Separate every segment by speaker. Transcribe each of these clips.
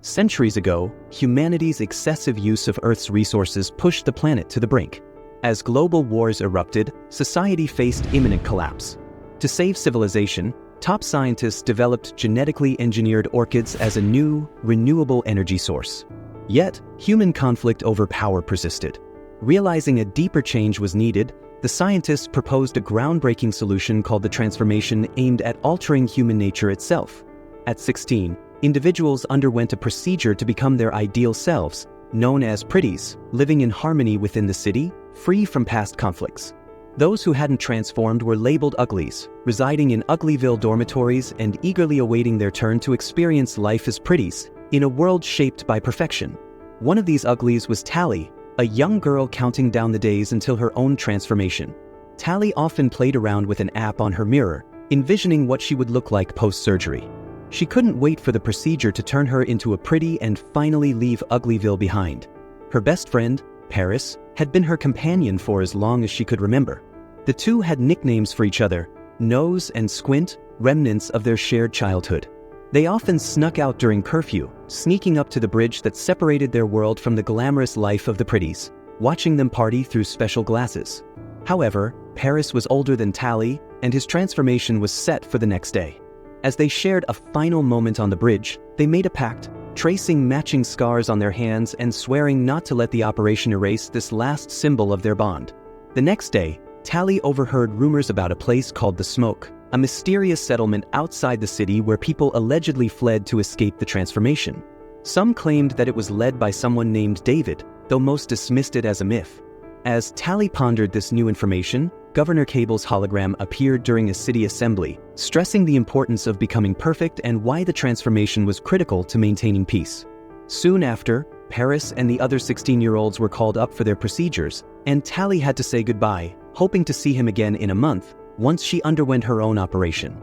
Speaker 1: Centuries ago, humanity's excessive use of Earth's resources pushed the planet to the brink. As global wars erupted, society faced imminent collapse. To save civilization, top scientists developed genetically engineered orchids as a new, renewable energy source. Yet, human conflict over power persisted. Realizing a deeper change was needed, the scientists proposed a groundbreaking solution called the transformation aimed at altering human nature itself. At 16, individuals underwent a procedure to become their ideal selves, known as Pretties, living in harmony within the city, free from past conflicts. Those who hadn't transformed were labeled Uglies, residing in Uglyville dormitories and eagerly awaiting their turn to experience life as Pretties, in a world shaped by perfection. One of these Uglies was Tally, a young girl counting down the days until her own transformation. Tally often played around with an app on her mirror, envisioning what she would look like post-surgery. She couldn't wait for the procedure to turn her into a pretty and finally leave Uglyville behind. Her best friend, Paris, had been her companion for as long as she could remember. The two had nicknames for each other, Nose and Squint, remnants of their shared childhood. They often snuck out during curfew, sneaking up to the bridge that separated their world from the glamorous life of the Pretties, watching them party through special glasses. However, Paris was older than Tally, and his transformation was set for the next day. As they shared a final moment on the bridge, they made a pact, tracing matching scars on their hands and swearing not to let the operation erase this last symbol of their bond. The next day, Tally overheard rumors about a place called the Smoke, a mysterious settlement outside the city where people allegedly fled to escape the transformation. Some claimed that it was led by someone named David, though most dismissed it as a myth. As Tally pondered this new information, Governor Cable's hologram appeared during a city assembly, stressing the importance of becoming perfect and why the transformation was critical to maintaining peace. Soon after, Paris and the other 16-year-olds were called up for their procedures, and Tally had to say goodbye, hoping to see him again in a month, once she underwent her own operation.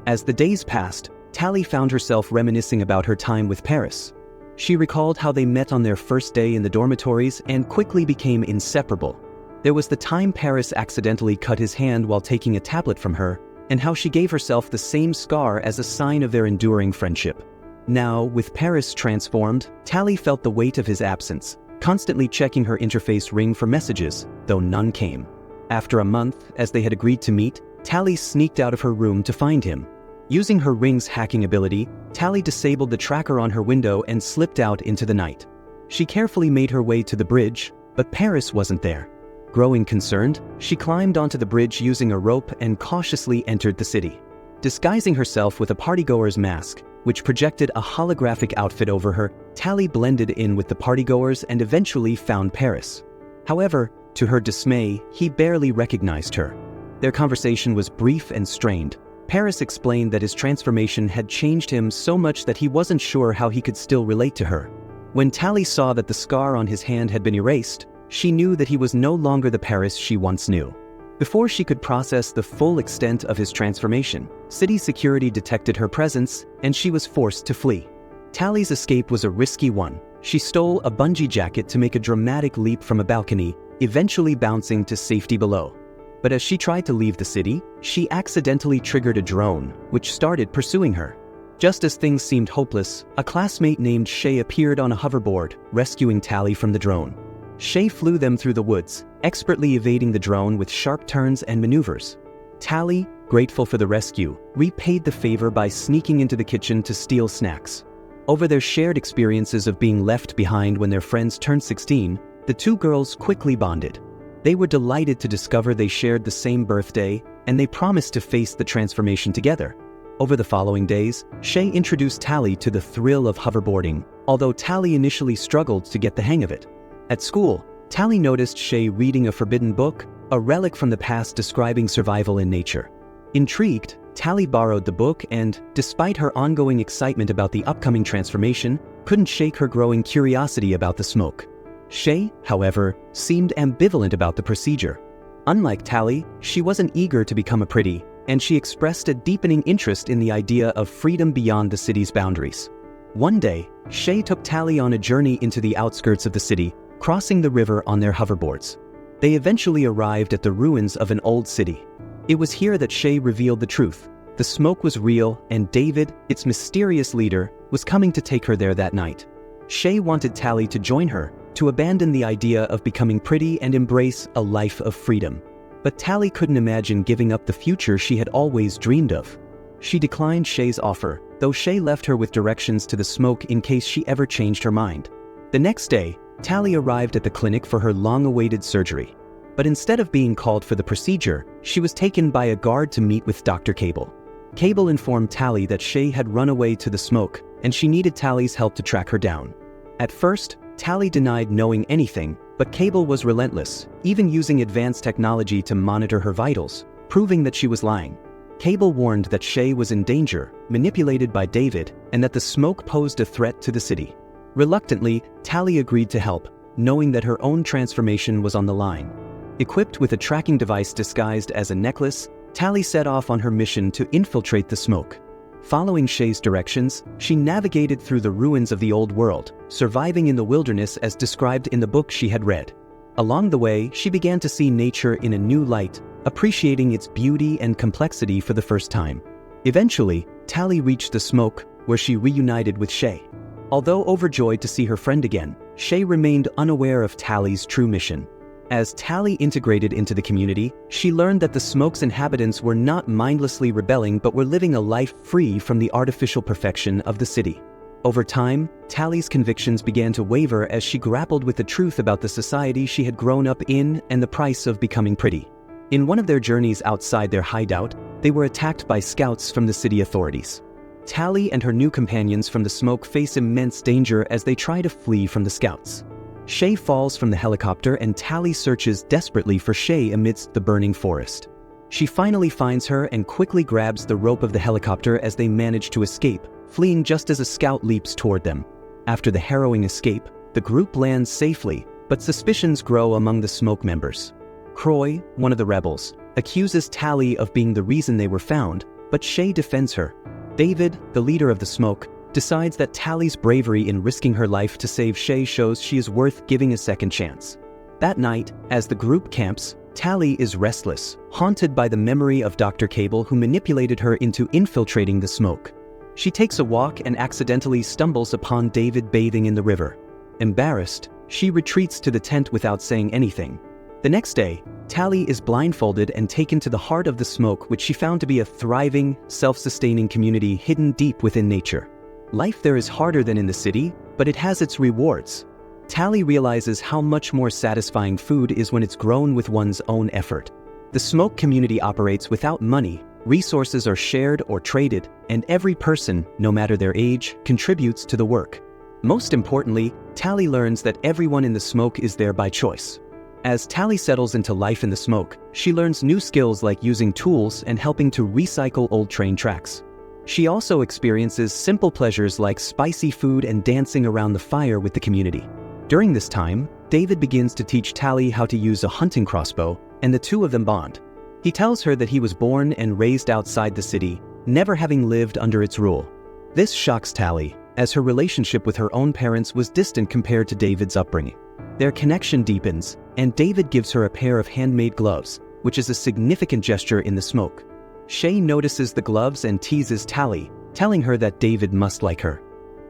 Speaker 1: As the days passed, Tally found herself reminiscing about her time with Paris. She recalled how they met on their first day in the dormitories and quickly became inseparable. There was the time Paris accidentally cut his hand while taking a tablet from her, and how she gave herself the same scar as a sign of their enduring friendship. Now, with Paris transformed, Tally felt the weight of his absence, constantly checking her interface ring for messages, though none came. After a month, as they had agreed to meet, Tally sneaked out of her room to find him. Using her ring's hacking ability, Tally disabled the tracker on her window and slipped out into the night. She carefully made her way to the bridge, but Paris wasn't there. Growing concerned, she climbed onto the bridge using a rope and cautiously entered the city. Disguising herself with a partygoer's mask, which projected a holographic outfit over her, Tally blended in with the partygoers and eventually found Paris. However, to her dismay, he barely recognized her. Their conversation was brief and strained. Paris explained that his transformation had changed him so much that he wasn't sure how he could still relate to her. When Tally saw that the scar on his hand had been erased, she knew that he was no longer the Paris she once knew. Before she could process the full extent of his transformation, city security detected her presence, and she was forced to flee. Tally's escape was a risky one. She stole a bungee jacket to make a dramatic leap from a balcony, eventually bouncing to safety below. But as she tried to leave the city, she accidentally triggered a drone, which started pursuing her. Just as things seemed hopeless, a classmate named Shay appeared on a hoverboard, rescuing Tally from the drone. Shay flew them through the woods, expertly evading the drone with sharp turns and maneuvers. Tally, grateful for the rescue, repaid the favor by sneaking into the kitchen to steal snacks. Over their shared experiences of being left behind when their friends turned 16, the two girls quickly bonded. They were delighted to discover they shared the same birthday, and they promised to face the transformation together. Over the following days, Shay introduced Tally to the thrill of hoverboarding, although Tally initially struggled to get the hang of it. At school, Tally noticed Shay reading a forbidden book, a relic from the past describing survival in nature. Intrigued, Tally borrowed the book and, despite her ongoing excitement about the upcoming transformation, couldn't shake her growing curiosity about the smoke. Shay, however, seemed ambivalent about the procedure. Unlike Tally, she wasn't eager to become a pretty, and she expressed a deepening interest in the idea of freedom beyond the city's boundaries. One day, Shay took Tally on a journey into the outskirts of the city, crossing the river on their hoverboards. They eventually arrived at the ruins of an old city. It was here that Shay revealed the truth. The smoke was real, and David, its mysterious leader, was coming to take her there that night. Shay wanted Tally to join her, to abandon the idea of becoming pretty and embrace a life of freedom. But Tally couldn't imagine giving up the future she had always dreamed of. She declined Shay's offer, though Shay left her with directions to the smoke in case she ever changed her mind. The next day, Tally arrived at the clinic for her long-awaited surgery. But instead of being called for the procedure, she was taken by a guard to meet with Dr. Cable. Cable informed Tally that Shay had run away to the smoke, and she needed Tally's help to track her down. At first, Tally denied knowing anything, but Cable was relentless, even using advanced technology to monitor her vitals, proving that she was lying. Cable warned that Shay was in danger, manipulated by David, and that the smoke posed a threat to the city. Reluctantly, Tally agreed to help, knowing that her own transformation was on the line. Equipped with a tracking device disguised as a necklace, Tally set off on her mission to infiltrate the smoke. Following Shay's directions, she navigated through the ruins of the old world, surviving in the wilderness as described in the book she had read. Along the way, she began to see nature in a new light, appreciating its beauty and complexity for the first time. Eventually, Tally reached the smoke, where she reunited with Shay. Although overjoyed to see her friend again, Shay remained unaware of Tally's true mission. As Tally integrated into the community, she learned that the smoke's inhabitants were not mindlessly rebelling but were living a life free from the artificial perfection of the city. Over time, Tally's convictions began to waver as she grappled with the truth about the society she had grown up in and the price of becoming pretty. In one of their journeys outside their hideout, they were attacked by scouts from the city authorities. Tally and her new companions from the smoke face immense danger as they try to flee from the scouts. Shay falls from the helicopter and Tally searches desperately for Shay amidst the burning forest. She finally finds her and quickly grabs the rope of the helicopter as they manage to escape, fleeing just as a scout leaps toward them. After the harrowing escape, the group lands safely, but suspicions grow among the smoke members. Croy, one of the rebels, accuses Tally of being the reason they were found, but Shay defends her. David, the leader of the smoke, decides that Tally's bravery in risking her life to save Shay shows she is worth giving a second chance. That night, as the group camps, Tally is restless, haunted by the memory of Dr. Cable who manipulated her into infiltrating the smoke. She takes a walk and accidentally stumbles upon David bathing in the river. Embarrassed, she retreats to the tent without saying anything. The next day, Tally is blindfolded and taken to the heart of the smoke, which she found to be a thriving, self-sustaining community hidden deep within nature. Life there is harder than in the city, but it has its rewards. Tally realizes how much more satisfying food is when it's grown with one's own effort. The smoke community operates without money, resources are shared or traded, and every person, no matter their age, contributes to the work. Most importantly, Tally learns that everyone in the smoke is there by choice. As Tally settles into life in the smoke, she learns new skills like using tools and helping to recycle old train tracks. She also experiences simple pleasures like spicy food and dancing around the fire with the community. During this time, David begins to teach Tally how to use a hunting crossbow, and the two of them bond. He tells her that he was born and raised outside the city, never having lived under its rule. This shocks Tally, as her relationship with her own parents was distant compared to David's upbringing. Their connection deepens, and David gives her a pair of handmade gloves, which is a significant gesture in the smoke. Shay notices the gloves and teases Tally, telling her that David must like her.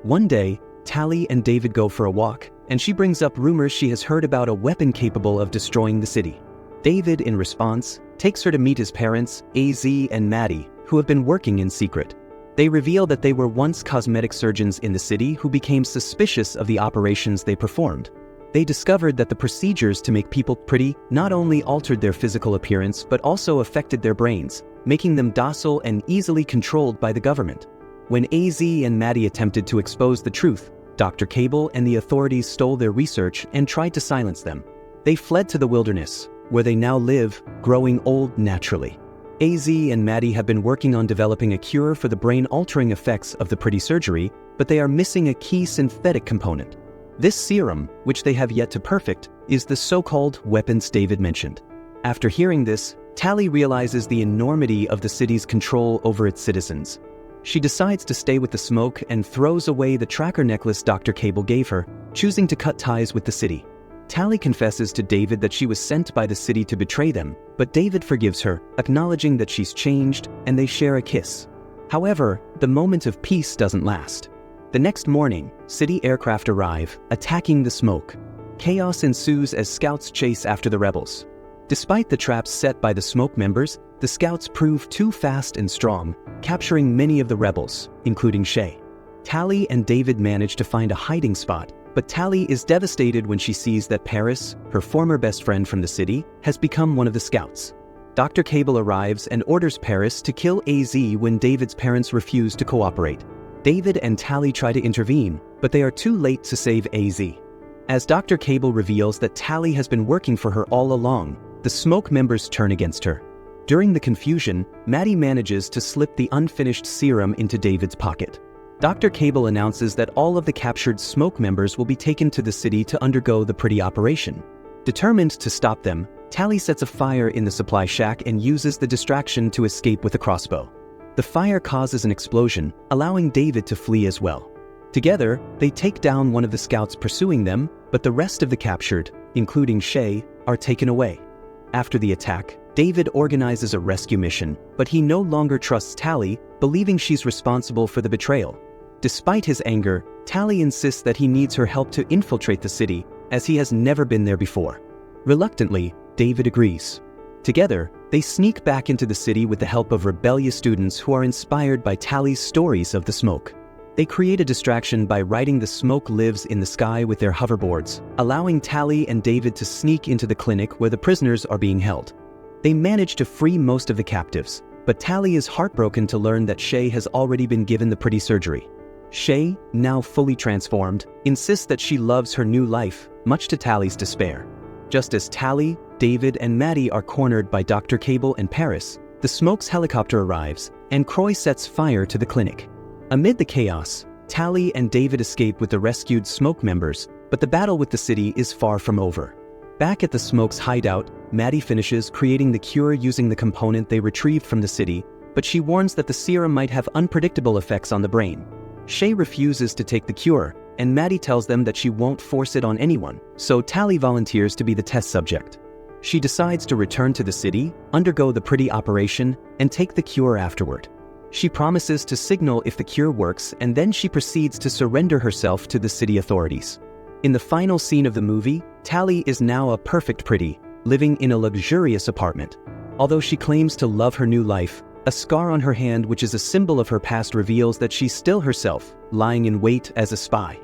Speaker 1: One day, Tally and David go for a walk, and she brings up rumors she has heard about a weapon capable of destroying the city. David, in response, takes her to meet his parents, AZ and Maddie, who have been working in secret. They reveal that they were once cosmetic surgeons in the city who became suspicious of the operations they performed. They discovered that the procedures to make people pretty not only altered their physical appearance but also affected their brains, making them docile and easily controlled by the government. When AZ and Maddie attempted to expose the truth, Dr. Cable and the authorities stole their research and tried to silence them. They fled to the wilderness, where they now live, growing old naturally. AZ and Maddie have been working on developing a cure for the brain-altering effects of the pretty surgery, but they are missing a key synthetic component. This serum, which they have yet to perfect, is the so-called weapons David mentioned. After hearing this, Tally realizes the enormity of the city's control over its citizens. She decides to stay with the smoke and throws away the tracker necklace Dr. Cable gave her, choosing to cut ties with the city. Tally confesses to David that she was sent by the city to betray them, but David forgives her, acknowledging that she's changed, and they share a kiss. However, the moment of peace doesn't last. The next morning, city aircraft arrive, attacking the smoke. Chaos ensues as scouts chase after the rebels. Despite the traps set by the smoke members, the scouts prove too fast and strong, capturing many of the rebels, including Shay. Tally and David manage to find a hiding spot, but Tally is devastated when she sees that Paris, her former best friend from the city, has become one of the scouts. Dr. Cable arrives and orders Paris to kill AZ when David's parents refuse to cooperate. David and Tally try to intervene, but they are too late to save AZ. As Dr. Cable reveals that Tally has been working for her all along, the smoke members turn against her. During the confusion, Maddie manages to slip the unfinished serum into David's pocket. Dr. Cable announces that all of the captured smoke members will be taken to the city to undergo the Pretty operation. Determined to stop them, Tally sets a fire in the supply shack and uses the distraction to escape with a crossbow. The fire causes an explosion, allowing David to flee as well. Together, they take down one of the scouts pursuing them, but the rest of the captured, including Shay, are taken away. After the attack, David organizes a rescue mission, but he no longer trusts Tally, believing she's responsible for the betrayal. Despite his anger, Tally insists that he needs her help to infiltrate the city, as he has never been there before. Reluctantly, David agrees. Together, they sneak back into the city with the help of rebellious students who are inspired by Tally's stories of the smoke. They create a distraction by writing "The smoke lives in the sky" with their hoverboards, allowing Tally and David to sneak into the clinic where the prisoners are being held. They manage to free most of the captives, but Tally is heartbroken to learn that Shay has already been given the Pretty surgery. Shay, now fully transformed, insists that she loves her new life, much to Tally's despair. Just as Tally, David, and Maddie are cornered by Dr. Cable and Paris, the smoke's helicopter arrives, and Croy sets fire to the clinic. Amid the chaos, Tally and David escape with the rescued smoke members, but the battle with the city is far from over. Back at the smoke's hideout, Maddie finishes creating the cure using the component they retrieved from the city, but she warns that the serum might have unpredictable effects on the brain. Shay refuses to take the cure, and Maddie tells them that she won't force it on anyone, so Tally volunteers to be the test subject. She decides to return to the city, undergo the Pretty operation, and take the cure afterward. She promises to signal if the cure works, and then she proceeds to surrender herself to the city authorities. In the final scene of the movie, Tally is now a perfect Pretty, living in a luxurious apartment. Although she claims to love her new life, a scar on her hand, which is a symbol of her past, reveals that she's still herself, lying in wait as a spy.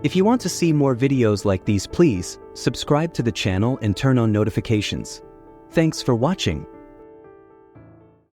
Speaker 1: If you want to see more videos like these, please subscribe to the channel and turn on notifications. Thanks for watching.